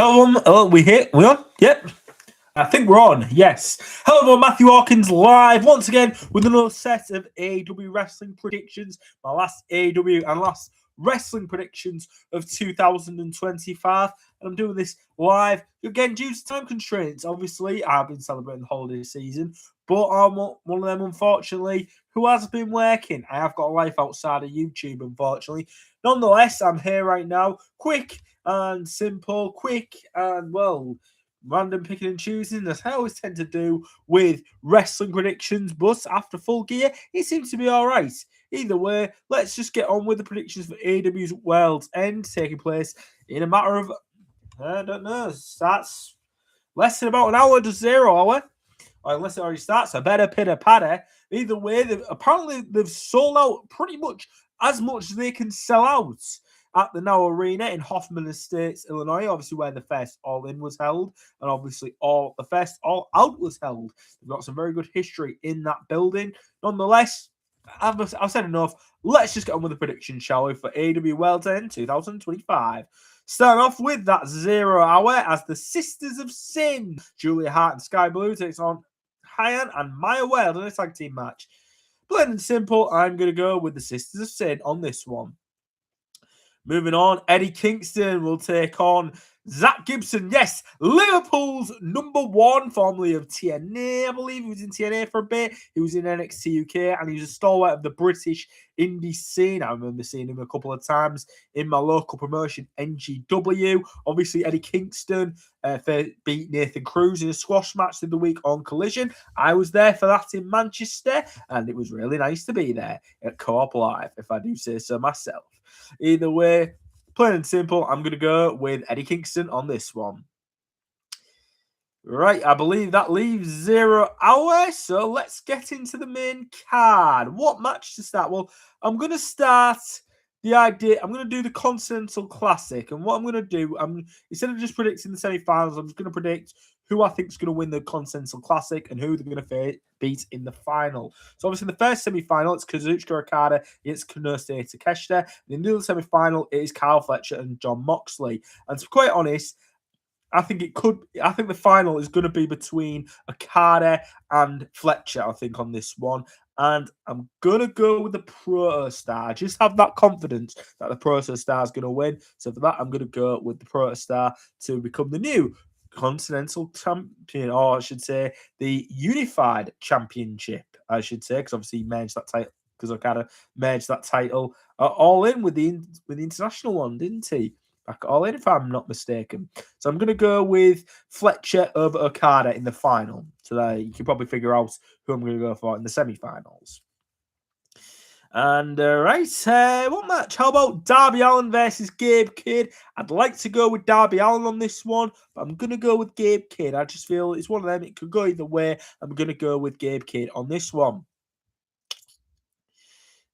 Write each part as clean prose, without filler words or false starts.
Hello, we hit. We on? Yep. I think we're on. Yes. Hello, everyone. Matthew Hawkins live once again with another set of AEW wrestling predictions. My last AEW and last wrestling predictions of 2025. And I'm doing this live again due to time constraints. Obviously, I've been celebrating the holiday season, but I'm one of them, unfortunately, who has been working. I have got a life outside of YouTube, unfortunately. Nonetheless, I'm here right now. Quick and simple, quick and, well, random picking and choosing, as I always tend to do with wrestling predictions, but after Full Gear, it seems to be all right. Either way, let's just get on with the predictions for AEW's Worlds End, taking place in a matter of, I don't know, starts less than about an hour to 0 hour. Or unless it already starts, a better pitter patter. Either way, they've sold out pretty much as much as they can sell out at the Now Arena in Hoffman Estates, Illinois, obviously where the Fest All In was held, and obviously the Fest All Out was held. They've got some very good history in that building. Nonetheless, I've said enough. Let's just get on with the predictions, shall we, for AEW Worlds End 2025. Starting off with that 0 hour as the Sisters of Sin, Julia Hart and Sky Blue, takes on Hyan and Maya Weld in a tag team match. Plain and simple, I'm going to go with the Sisters of Sin on this one. Moving on, Eddie Kingston will take on Zach Gibson. Yes, Liverpool's number one, formerly of TNA. I believe he was in TNA for a bit. He was in NXT UK, and he was a stalwart of the British indie scene. I remember seeing him a couple of times in my local promotion, NGW. Obviously, Eddie Kingston beat Nathan Cruz in a squash match the other week on Collision. I was there for that in Manchester, and it was really nice to be there at Co-op Live, if I do say so myself. Either way, plain and simple, I'm going to go with Eddie Kingston on this one. Right, I believe that leaves 0 hour, so let's get into the main card. What match to start? Well, I'm going to start I'm going to do the Continental Classic, and what I'm going to do, instead of just predicting the semi-finals, I'm just going to predict who I think is going to win the Continental Classic and who they're going to beat in the final. So obviously in the first semi-final, it's Kazuchika Okada against Konosuke Takeshita. And in the other semi-final, it is Kyle Fletcher and Jon Moxley. And to be quite honest, I think the final is going to be between Okada and Fletcher, I think, on this one. And I'm going to go with the Protostar. I just have that confidence that the Protostar is going to win. So for that, I'm going to go with the Protostar to become the new Continental Champion, or I should say the Unified Championship, I should say, because obviously he merged that title, because Okada merged that title All In with the international one, didn't he? Back All In, if I'm not mistaken. So I'm going to go with Fletcher over Okada in the final. So that you can probably figure out who I'm going to go for in the semi-finals. And what match? How about Darby Allin versus Gabe Kidd? I'd like to go with Darby Allin on this one, but I'm going to go with Gabe Kidd. I just feel it's one of them. It could go either way. I'm going to go with Gabe Kidd on this one.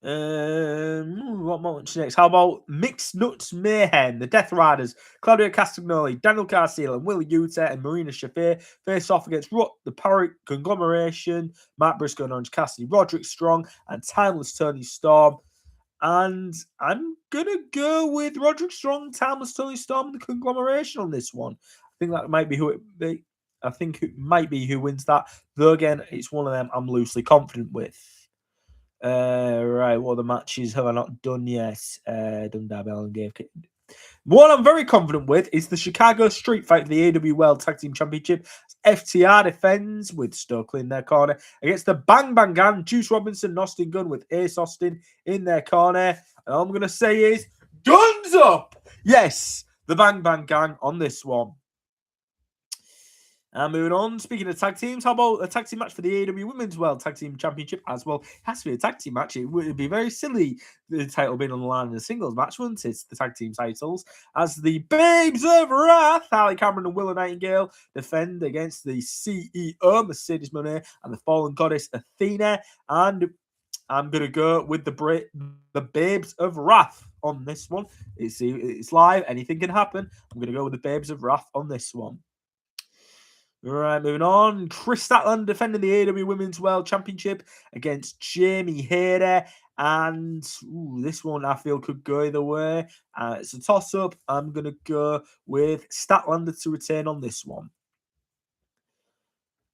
What match next? How about Mixed Nuts Mayhem? The Death Riders, Claudio Castagnoli, Daniel Garcia, and Will Yuta and Marina Shafir face off against the Power Conglomeration, Matt Briscoe and Orange Cassidy, Roderick Strong, and Timeless Tony Storm. And I'm going to go with Roderick Strong, Timeless Tony Storm, and the Conglomeration on this one. I think that might be who it be. I think it might be who wins that. Though, again, it's one of them I'm loosely confident with. Right, what other matches have I not done yet? Done Darby Allin, Gabe Kidd. What I'm very confident with is the Chicago Street Fight for the AEW World Tag Team Championship. FTR defends with Stokely in their corner against the Bang Bang Gang, Juice Robinson and Austin Gunn with Ace Austin in their corner. And all I'm going to say is, guns up! Yes, the Bang Bang Gang on this one. And moving on, speaking of tag teams, how about a tag team match for the AEW Women's World Tag Team Championship as well? It has to be a tag team match. It would be very silly, the title being on the line in a singles match, wouldn't it? The tag team titles. As the Babes of Wrath, Harley Cameron and Willow Nightingale, defend against the CEO, Mercedes Moné, and the Fallen Goddess, Athena. And I'm going to go with the Babes of Wrath on this one. It's live. Anything can happen. I'm going to go with the Babes of Wrath on this one. Right, moving on. Chris Statlander defending the AEW Women's World Championship against Jamie Hayter. And this one I feel could go either way. It's a toss-up. I'm going to go with Statlander to retain on this one.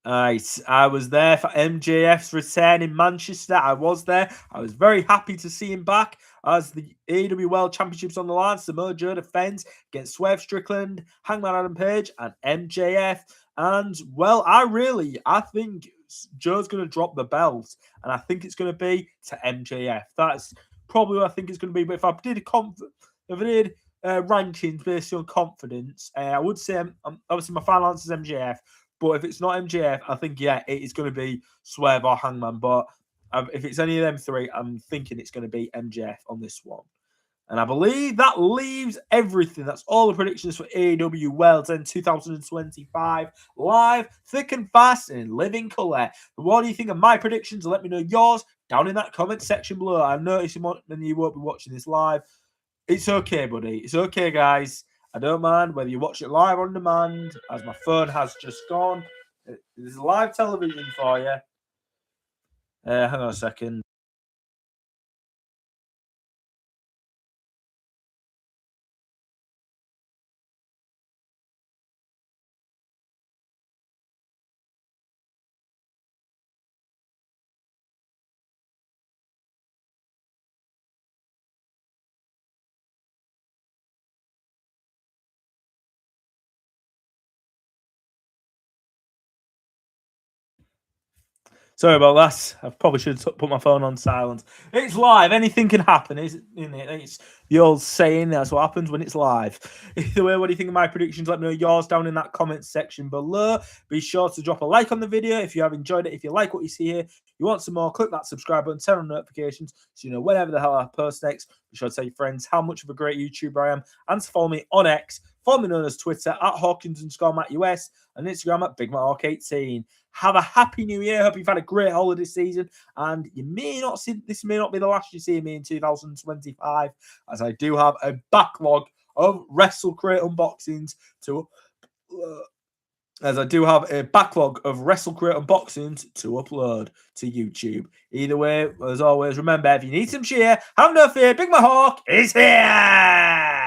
Right, I was there for MJF's return in Manchester. I was there. I was very happy to see him back as the AEW World Championships on the line. Samoa Joe defends against Swerve Strickland, Hangman Adam Page, and MJF. And well, I think Joe's going to drop the belt, and I think it's going to be to MJF. That's probably what I think it's going to be. But if I did rankings based on confidence, I would say obviously my final answer is MJF. But if it's not MJF, I think, it is going to be Swerve or Hangman. But if it's any of them three, I'm thinking it's going to be MJF on this one. And I believe that leaves everything. That's all the predictions for AEW Worlds End 2025 live, thick and fast, and in living colour. But what do you think of my predictions? Let me know yours down in that comment section below. I noticed you won't be watching this live. It's okay, buddy. It's okay, guys. I don't mind whether you watch it live or on demand, as my phone has just gone. There's live television for you. Hang on a second. Sorry about that. I probably should have put my phone on silent. It's live. Anything can happen, isn't it? It's the old saying. That's what happens when it's live. Either way, what do you think of my predictions? Let me know yours down in that comment section below. Be sure to drop a like on the video if you have enjoyed it. If you like what you see here, you want some more, click that subscribe button, turn on notifications so you know whenever the hell I post next. Be sure to tell your friends how much of a great YouTuber I am, and to follow me on X, formerly known as Twitter, at Hawkins_Matt_US, and Instagram at BigMattHawk18. Have a happy new year. Hope you've had a great holiday season, and this may not be the last you see me in 2025, as I do have a backlog of WrestleCrate unboxings to upload to YouTube. Either way, as always, remember, if you need some cheer, have no fear, Big Matt Hawk is here.